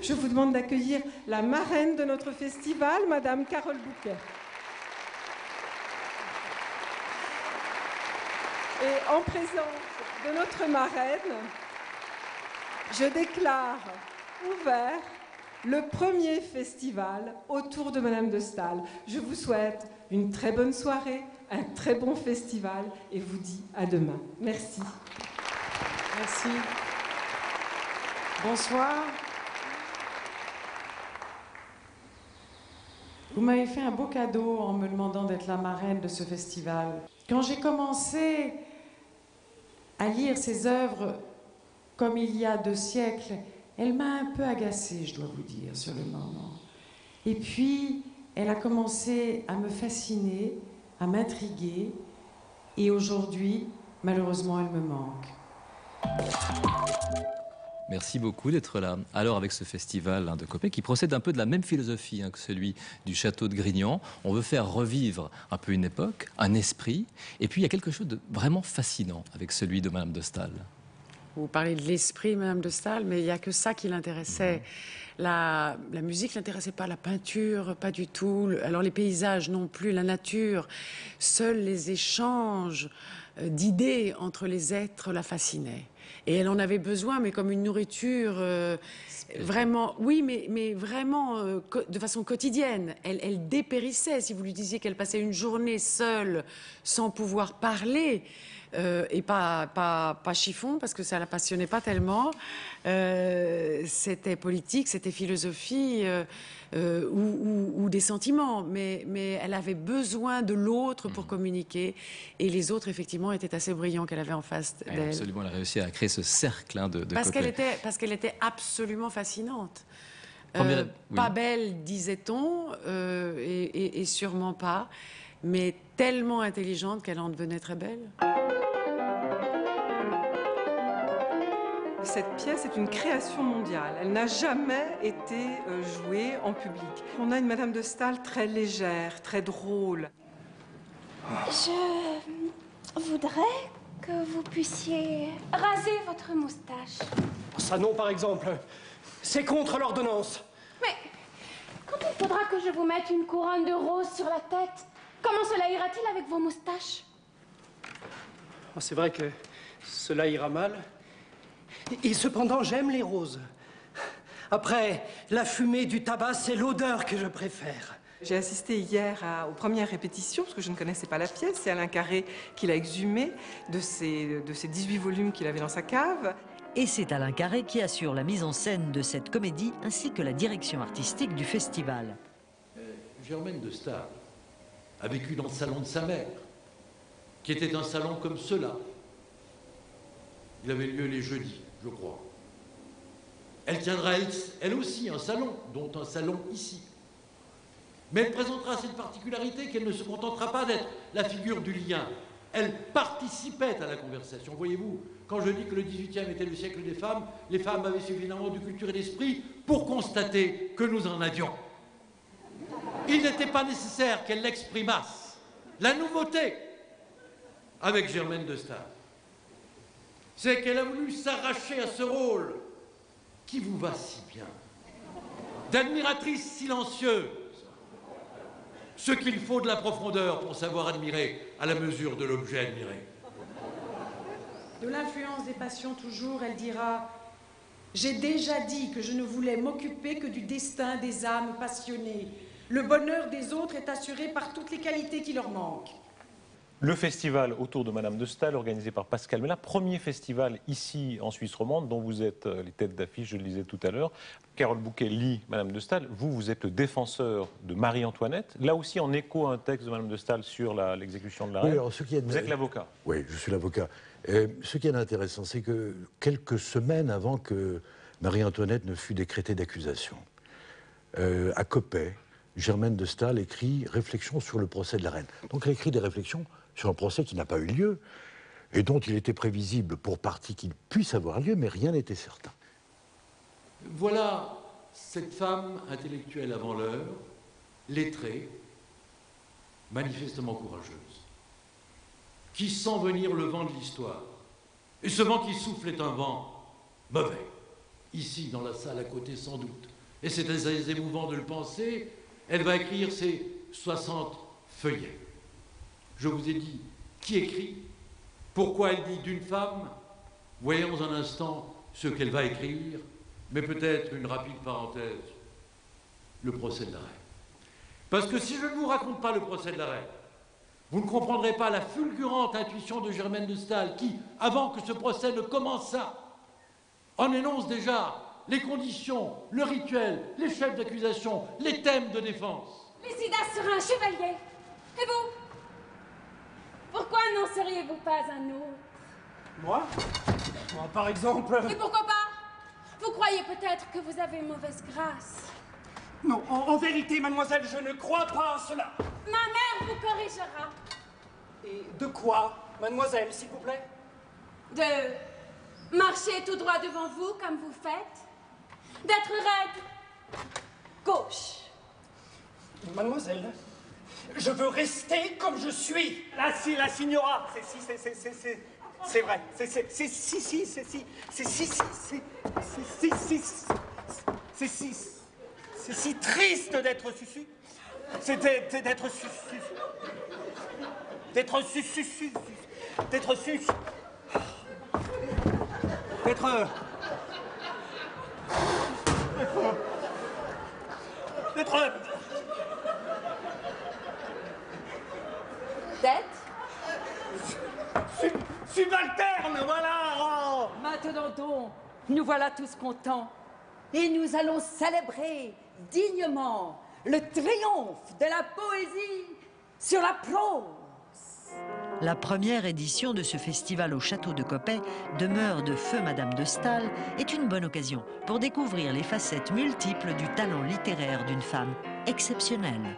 Je vous demande d'accueillir la marraine de notre festival, Madame Carole Bouquet. Et en présence de notre marraine, je déclare ouvert le premier festival autour de Madame de Staël. Je vous souhaite une très bonne soirée, un très bon festival et vous dis à demain. Merci. Merci. Bonsoir. Vous m'avez fait un beau cadeau en me demandant d'être la marraine de ce festival. Quand j'ai commencé à lire ses œuvres comme il y a 2 siècles, elle m'a un peu agacée, je dois vous dire, sur le moment. Et puis, elle a commencé à me fasciner, à m'intriguer, et aujourd'hui, malheureusement, elle me manque. Merci beaucoup d'être là. Alors avec ce festival de Coppet qui procède un peu de la même philosophie que celui du château de Grignan, on veut faire revivre un peu une époque, un esprit, et puis il y a quelque chose de vraiment fascinant avec celui de Madame de Staël. Vous parlez de l'esprit, Madame de Staël, mais il n'y a que ça qui l'intéressait. La musique l'intéressait pas, la peinture, pas du tout. Alors les paysages non plus, la nature. Seuls les échanges d'idées entre les êtres la fascinaient. Et elle en avait besoin, mais comme une nourriture vraiment, oui, mais vraiment de façon quotidienne. Elle dépérissait. Si vous lui disiez qu'elle passait une journée seule, sans pouvoir parler, et pas chiffon, parce que ça la passionnait pas tellement, c'était politique, c'était philosophie ou des sentiments, mais elle avait besoin de l'autre pour communiquer, et les autres effectivement étaient assez brillants qu'elle avait en face d'elle. Absolument, elle a réussi à créer ce cercle de parce Coppet. qu'elle était absolument fascinante. Oui. Pas belle, disait-on, et sûrement pas, mais tellement intelligente qu'elle en devenait très belle. Cette pièce est une création mondiale. Elle n'a jamais été jouée en public. On a une Madame de Staël très légère, très drôle. Je voudrais que vous puissiez raser votre moustache. Ça non, par exemple. C'est contre l'ordonnance. Mais quand il faudra que je vous mette une couronne de roses sur la tête, comment cela ira-t-il avec vos moustaches? Oh, c'est vrai que cela ira mal. Et cependant, j'aime les roses. Après, la fumée du tabac, c'est l'odeur que je préfère. J'ai assisté hier aux premières répétitions, parce que je ne connaissais pas la pièce. C'est Alain Carré qui l'a exhumée de ses 18 volumes qu'il avait dans sa cave. Et c'est Alain Carré qui assure la mise en scène de cette comédie, ainsi que la direction artistique du festival. Germaine de Staël a vécu dans le salon de sa mère, qui était un salon comme cela. Il avait lieu les jeudis, je crois. Elle tiendra elle aussi un salon, dont un salon ici. Mais elle présentera cette particularité qu'elle ne se contentera pas d'être la figure du lien. Elle participait à la conversation. Voyez-vous, quand je dis que le XVIIIe était le siècle des femmes, les femmes avaient suffisamment de culture et d'esprit pour constater que nous en avions. Il n'était pas nécessaire qu'elle l'exprimasse. La nouveauté, avec Germaine de Staël, c'est qu'elle a voulu s'arracher à ce rôle qui vous va si bien, d'admiratrice silencieuse. Ce qu'il faut de la profondeur pour savoir admirer à la mesure de l'objet admiré. De l'influence des passions toujours, elle dira « J'ai déjà dit que je ne voulais m'occuper que du destin des âmes passionnées. Le bonheur des autres est assuré par toutes les qualités qui leur manquent. » Le festival autour de Madame de Staël, organisé par Pascal Mella, premier festival ici en Suisse romande, dont vous êtes les têtes d'affiche, je le disais tout à l'heure. Carole Bouquet lit Madame de Staël. Vous êtes le défenseur de Marie-Antoinette. Là aussi, en écho à un texte de Madame de Staël sur l'exécution de la reine. Oui, vous êtes l'avocat. Oui, je suis l'avocat. Ce qui est intéressant, c'est que quelques semaines avant que Marie-Antoinette ne fût décrétée d'accusation, à Coppet, Germaine de Staël écrit « Réflexions sur le procès de la reine ». Donc elle écrit des réflexions sur un procès qui n'a pas eu lieu et dont il était prévisible pour partie qu'il puisse avoir lieu, mais rien n'était certain. Voilà cette femme intellectuelle avant l'heure, lettrée, manifestement courageuse, qui sent venir le vent de l'histoire. Et ce vent qui souffle est un vent mauvais. Ici, dans la salle à côté, sans doute, et c'est très émouvant de le penser, elle va écrire ses 60 feuillets. Je vous ai dit qui écrit, pourquoi elle dit d'une femme. Voyons un instant ce qu'elle va écrire, mais peut-être une rapide parenthèse, le procès de la reine. Parce que si je ne vous raconte pas le procès de la reine, vous ne comprendrez pas la fulgurante intuition de Germaine de Staël qui, avant que ce procès ne commençât, en énonce déjà les conditions, le rituel, les chefs d'accusation, les thèmes de défense. Lycidas sera un chevalier. Et vous? Pourquoi n'en seriez-vous pas un autre? Moi, par exemple... Et pourquoi pas? Vous croyez peut-être que vous avez mauvaise grâce. Non, en vérité, mademoiselle, je ne crois pas à cela. Ma mère vous corrigera. Et de quoi, mademoiselle, s'il vous plaît? De marcher tout droit devant vous, comme vous faites. D'être raide. Gauche. Mademoiselle, je veux rester comme je suis. La signora. C'est vrai. C'est si triste d'être susu. D'être susu. D'être susu. D'être susu. D'être... Subalterne, voilà. Oh. Maintenant donc, nous voilà tous contents. Et nous allons célébrer dignement le triomphe de la poésie sur la prose. La première édition de ce festival au château de Coppet, demeure de feu Madame de Staël, est une bonne occasion pour découvrir les facettes multiples du talent littéraire d'une femme exceptionnelle.